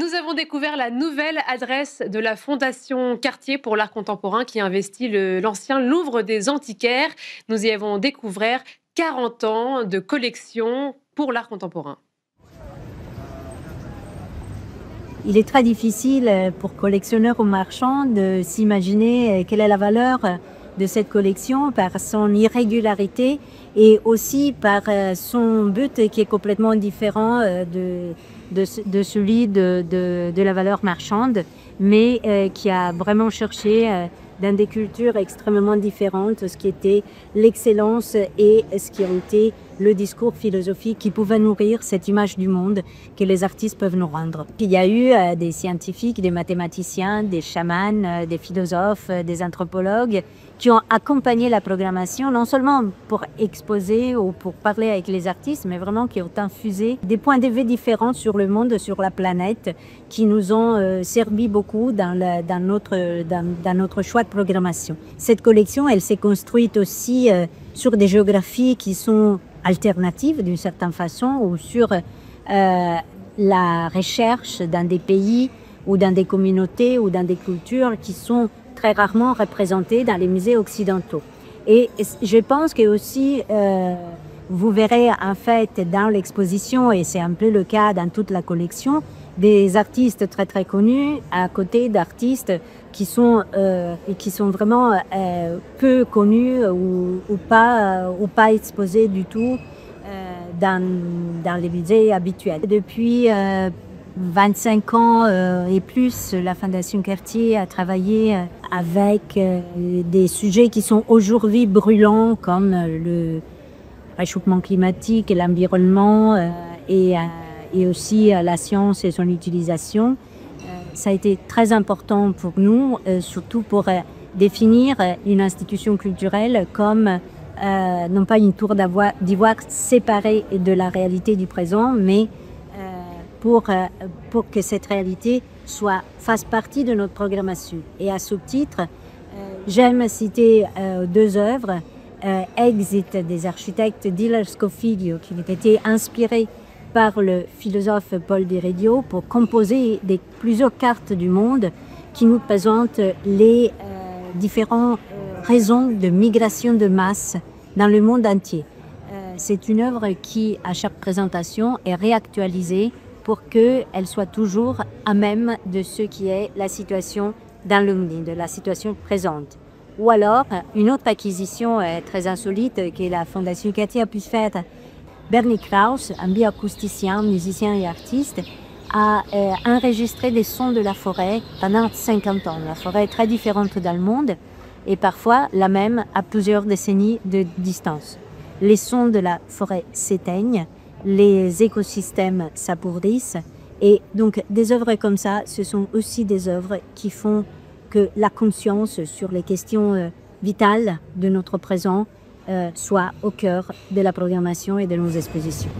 Nous avons découvert la nouvelle adresse de la Fondation Cartier pour l'art contemporain qui investit l'ancien Louvre des Antiquaires. Nous y avons découvert 40 ans de collection pour l'art contemporain. Il est très difficile pour collectionneurs ou marchands de s'imaginer quelle est la valeur de cette collection par son irrégularité et aussi par son but qui est complètement différent de celui de la valeur marchande, mais qui a vraiment cherché dans des cultures extrêmement différentes ce qui était l'excellence et ce qui a été le discours philosophique qui pouvait nourrir cette image du monde que les artistes peuvent nous rendre. Il y a eu des scientifiques, des mathématiciens, des chamans, des philosophes, des anthropologues qui ont accompagné la programmation, non seulement pour exposer ou pour parler avec les artistes, mais vraiment qui ont infusé des points de vue différents sur le monde, sur la planète, qui nous ont servi beaucoup dans notre choix de programmation. Cette collection, elle s'est construite aussi sur des géographies qui sont alternatives d'une certaine façon, ou sur la recherche dans des pays ou dans des communautés ou dans des cultures qui sont très rarement représentées dans les musées occidentaux. Et je pense que aussi, vous verrez en fait dans l'exposition, et c'est un peu le cas dans toute la collection, des artistes très très connus à côté d'artistes qui sont vraiment peu connus ou pas exposés du tout dans les musées habituels. Depuis 25 ans et plus, la Fondation Cartier a travaillé avec des sujets qui sont aujourd'hui brûlants comme le réchauffement climatique et l'environnement et aussi la science et son utilisation. Ça a été très important pour nous, surtout pour définir une institution culturelle comme non pas une tour d'ivoire séparée de la réalité du présent, mais pour que cette réalité fasse partie de notre programmation. Et à ce titre, j'aime citer deux œuvres. Exit des architectes Diller Scofiglio, qui ont été inspirés par le philosophe Paul Déridio pour composer plusieurs cartes du monde qui nous présentent les différentes raisons de migration de masse dans le monde entier. C'est une œuvre qui, à chaque présentation, est réactualisée pour qu'elle soit toujours à même de ce qui est la situation dans le monde, de la situation présente. Ou alors, une autre acquisition très insolite que la Fondation Cartier a pu faire. Bernie Krause, un bioacousticien, musicien et artiste, a enregistré des sons de la forêt pendant 50 ans. La forêt est très différente dans le monde et parfois la même à plusieurs décennies de distance. Les sons de la forêt s'éteignent, les écosystèmes s'appauvrissent et donc des œuvres comme ça, ce sont aussi des œuvres qui font que la conscience sur les questions vitales de notre présent soit au cœur de la programmation et de nos expositions.